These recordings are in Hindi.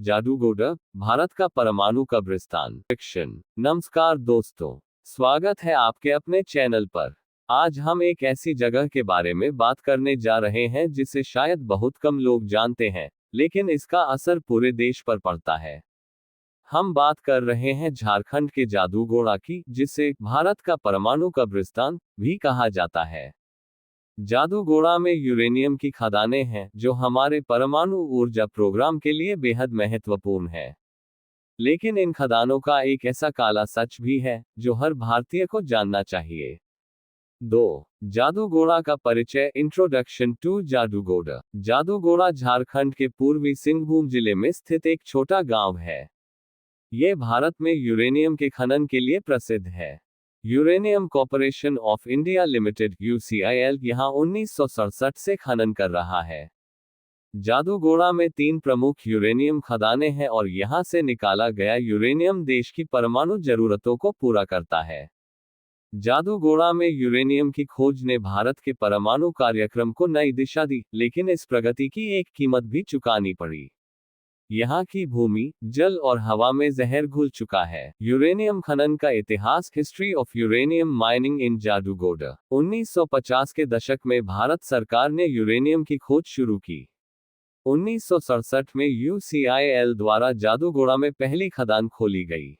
जादूगोड़ा, भारत का परमाणु कब्रिस्तान। फिक्शन। नमस्कार दोस्तों, स्वागत है आपके अपने चैनल पर। आज हम एक ऐसी जगह के बारे में बात करने जा रहे हैं जिसे शायद बहुत कम लोग जानते हैं, लेकिन इसका असर पूरे देश पर पड़ता है। हम बात कर रहे हैं झारखंड के जादूगोड़ा की, जिसे भारत का परमाणु कब्रिस्तान भी कहा जाता है। जादूगोड़ा में यूरेनियम की खदानें हैं, जो हमारे परमाणु ऊर्जा प्रोग्राम के लिए बेहद महत्वपूर्ण है। लेकिन इन खदानों का एक ऐसा काला सच भी है, जो हर भारतीय को जानना चाहिए। 2. जादूगोड़ा का परिचय। Introduction to Jaduguda. जादूगोड़ा झारखंड के पूर्वी सिंहभूम जिले में स्थित एक छोटा गांव है। ये भारत में यूरेनियम के खनन के लिए प्रसिद्ध है। Uranium corporation of India limited (UCIL) यहां 1967 से खनन कर रहा है। जादूगोड़ा में 3 प्रमुख यूरेनियम खदानें हैं और यहां से निकाला गया यूरेनियम देश की परमाणु जरूरतों को पूरा करता है। जादूगोड़ा में यूरेनियम की खोज ने भारत के परमाणु कार्यक्रम को नई दिशा दी, लेकिन इस प्रगति की एक कीमत भी चुकानी पड़ी। यहाँ की भूमि, जल और हवा में जहर घुल चुका है। यूरेनियम खनन का इतिहास। हिस्ट्री ऑफ यूरेनियम माइनिंग इन जादूगोड़ा। 1950 के दशक में भारत सरकार ने यूरेनियम की खोज शुरू की। 1967 में UCIL द्वारा जादूगोड़ा में पहली खदान खोली गई।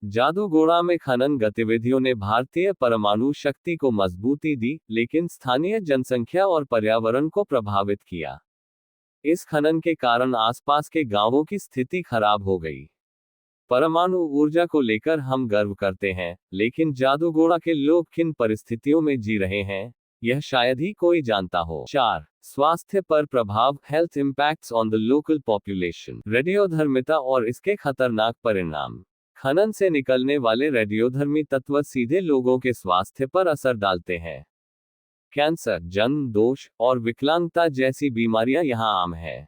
जादूगोड़ा में खनन गतिविधियों ने भारतीय परमाणु शक्ति को मजबूती दी, लेकिन स्थानीय जनसंख्या और पर्यावरण को प्रभावित किया। इस खनन के कारण आसपास के गांवों की स्थिति खराब हो गई। परमाणु ऊर्जा को लेकर हम गर्व करते हैं, लेकिन जादूगोड़ा के लोग किन परिस्थितियों में जी रहे हैं, यह शायद ही कोई जानता हो। 4. स्वास्थ्य पर प्रभाव। Health impacts on the local population. रेडियोधर्मिता और इसके खतरनाक परिणाम। खनन से निकलने वाले रेडियोधर्मी तत्व सीधे लोगों के स्वास्थ्य पर असर डालते हैं। कैंसर, जन्म दोष और विकलांगता जैसी बीमारियां यहां आम हैं।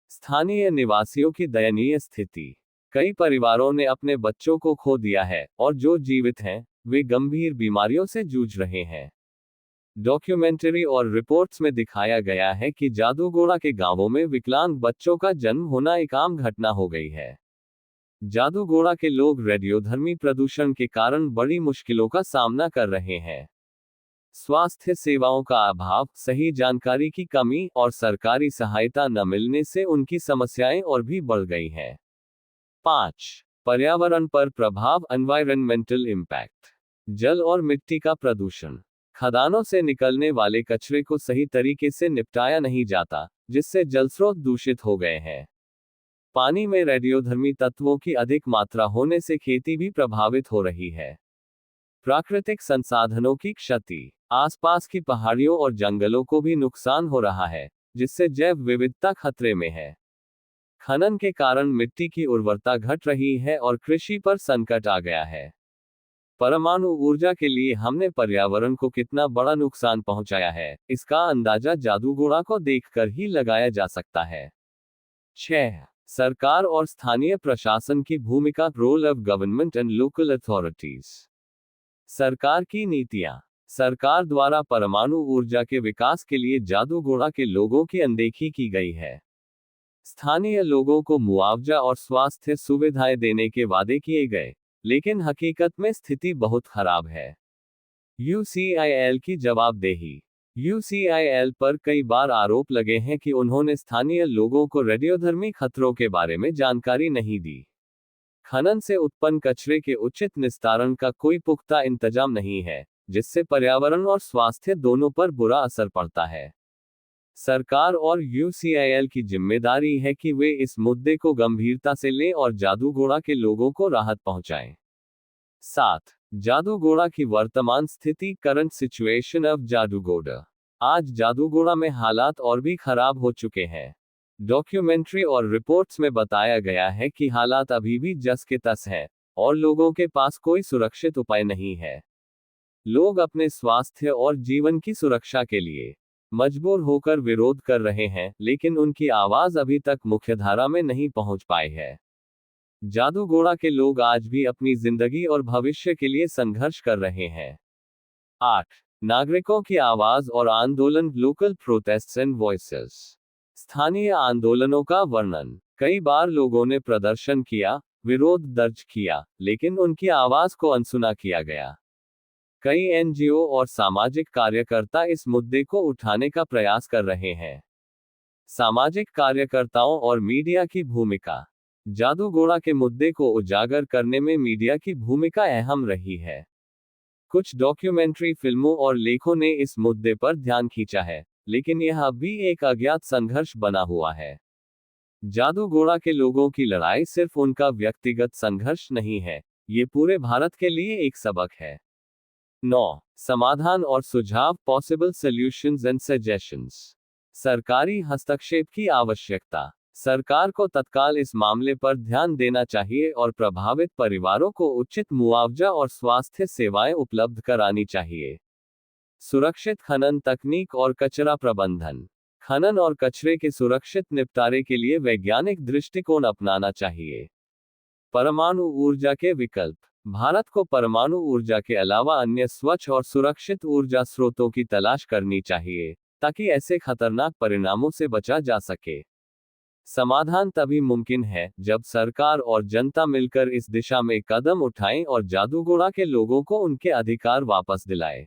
स्थानीय निवासियों की दयनीय स्थिति। कई परिवारों ने अपने बच्चों को खो दिया है, और जो जीवित हैं, वे गंभीर बीमारियों से जूझ रहे हैं। डॉक्यूमेंट्री और रिपोर्ट्स में दिखाया गया है कि जादूगोड़ा के गांवों में विकलांग बच्चों का जन्म होना एक आम घटना हो गई है। जादूगोड़ा के लोग रेडियोधर्मी प्रदूषण के कारण बड़ी मुश्किलों का सामना कर रहे हैं। स्वास्थ्य सेवाओं का अभाव, सही जानकारी की कमी और सरकारी सहायता न मिलने से उनकी समस्याएं और भी बढ़ गई हैं। 5. पर्यावरण पर प्रभाव। Environmental impact. जल और मिट्टी का प्रदूषण। खदानों से निकलने वाले कचरे को सही तरीके से निपटाया नहीं जाता, जिससे जलस्रोत दूषित हो गए हैं। पानी में रेडियोधर्मी तत्वों की अधिक मात्रा होने से खेती भी प्रभावित हो रही है। प्राकृतिक संसाधनों की क्षति। आसपास की पहाड़ियों और जंगलों को भी नुकसान हो रहा है, जिससे जैव विविधता खतरे में है। खनन के कारण मिट्टी की उर्वरता घट रही है और कृषि पर संकट आ गया है। परमाणु ऊर्जा के लिए हमने पर्यावरण को कितना बड़ा नुकसान पहुंचाया है, इसका अंदाजा जादूगोड़ा को देखकर ही लगाया जा सकता है। 6. सरकार और स्थानीय प्रशासन की भूमिका। Role of government and local authorities. सरकार की नीतियां। सरकार द्वारा परमाणु ऊर्जा के विकास के लिए जादूगोड़ा के लोगों की अनदेखी की गई है। स्थानीय लोगों को मुआवजा और स्वास्थ्य सुविधाएं देने के वादे किए गए, लेकिन हकीकत में स्थिति बहुत खराब है। UCIL की जवाबदेही। UCIL पर कई बार आरोप लगे हैं कि उन्होंने स्थानीय लोगों को रेडियोधर्मी खतरों के बारे में जानकारी नहीं दी। खनन से उत्पन्न कचरे के उचित निस्तारण का कोई पुख्ता इंतजाम नहीं है, जिससे पर्यावरण और स्वास्थ्य दोनों पर बुरा असर पड़ता है। सरकार और UCIL की जिम्मेदारी है कि वे इस मुद्दे को गंभीरता से लें और जादूगोड़ा के लोगों को राहत पहुंचाएं। 7. जादूगोड़ा की वर्तमान स्थिति। Current situation of Jaduguda. आज जादूगोड़ा में हालात और भी खराब हो चुके हैं। डॉक्यूमेंट्री और रिपोर्ट्स में बताया गया है कि हालात अभी भी जस के तस हैं, और लोगों के पास कोई सुरक्षित उपाय नहीं है। लोग अपने स्वास्थ्य और जीवन की सुरक्षा के लिए मजबूर होकर विरोध कर रहे हैं, लेकिन उनकी आवाज अभी तक मुख्यधारा में नहीं पहुंच पाई है। जादूगोड़ा के लोग आज भी अपनी जिंदगी और भविष्य के लिए संघर्ष कर रहे हैं। 8. नागरिकों की आवाज और आंदोलन। Local protests and voices. स्थानीय आंदोलनों का वर्णन। कई बार लोगों ने प्रदर्शन किया, विरोध दर्ज किया, लेकिन उनकी आवाज को अनसुना किया गया। कई एनजीओ और सामाजिक कार्यकर्ता इस मुद्दे को उठाने का प्रयास कर रहे हैं। सामाजिक कार्यकर्ताओं और मीडिया की भूमिका। जादूगोड़ा के मुद्दे को उजागर करने में मीडिया की भूमिका अहम रही है। कुछ डॉक्यूमेंट्री फिल्मों और लेखों ने इस मुद्दे पर ध्यान खींचा है, लेकिन यह अब भी एक अज्ञात संघर्ष बना हुआ है। जादूगोड़ा के लोगों की लड़ाई सिर्फ उनका व्यक्तिगत संघर्ष नहीं है, ये पूरे भारत के लिए एक सबक है। 9. समाधान और सुझाव, पॉसिबल सॉल्यूशंस एंड सजेशंस। सरकारी हस्तक्षेप की आवश्यकता। सरकार को तत्काल इस मामले पर ध्यान देना चाहिए और प्रभावित परिवारों को उचित मुआवजा और स्वास्थ्य सेवाएं उपलब्ध करानी चाहिए। सुरक्षित खनन तकनीक और कचरा प्रबंधन। खनन और कचरे के सुरक्षित निपटारे के लिए वैज्ञानिक दृष्टिकोण अपनाना चाहिए। परमाणु ऊर्जा के विकल्प। भारत को परमाणु ऊर्जा के अलावा अन्य स्वच्छ और सुरक्षित ऊर्जा स्रोतों की तलाश करनी चाहिए, ताकि ऐसे खतरनाक परिणामों से बचा जा सके। समाधान तभी मुमकिन है जब सरकार और जनता मिलकर इस दिशा में कदम उठाएं और जादूगोड़ा के लोगों को उनके अधिकार वापस दिलाएं।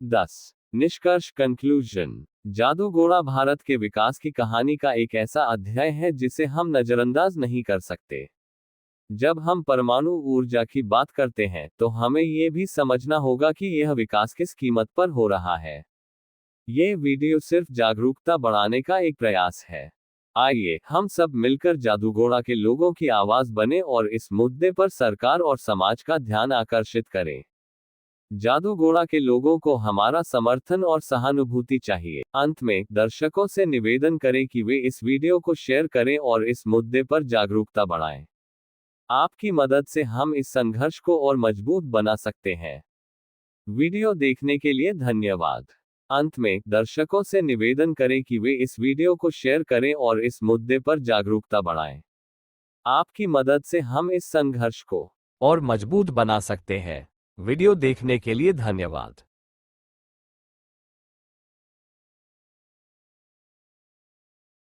10. निष्कर्ष, कंक्लूजन। जादूगोड़ा भारत के विकास की कहानी का एक ऐसा अध्याय है जिसे हम नजरअंदाज नहीं कर सकते। जब हम परमाणु ऊर्जा की बात करते हैं तो हमें यह भी समझना होगा कि यह विकास किस कीमत पर हो रहा है। यह वीडियो सिर्फ जागरूकता बढ़ाने का एक प्रयास है। आइए हम सब मिलकर जादूगोड़ा के लोगों की आवाज बने और इस मुद्दे पर सरकार और समाज का ध्यान आकर्षित करें। जादूगोड़ा के लोगों को हमारा समर्थन और सहानुभूति चाहिए। अंत में दर्शकों से निवेदन करें कि वे इस वीडियो को शेयर करें और इस मुद्दे पर जागरूकता बढ़ाएं। आपकी मदद से हम इस संघर्ष को और मजबूत बना सकते हैं। वीडियो देखने के लिए धन्यवाद। अंत में दर्शकों से निवेदन करें कि वे इस वीडियो को शेयर करें और इस मुद्दे पर जागरूकता बढ़ाएं। आपकी मदद से हम इस संघर्ष को और मजबूत बना सकते हैं। वीडियो देखने के लिए धन्यवाद।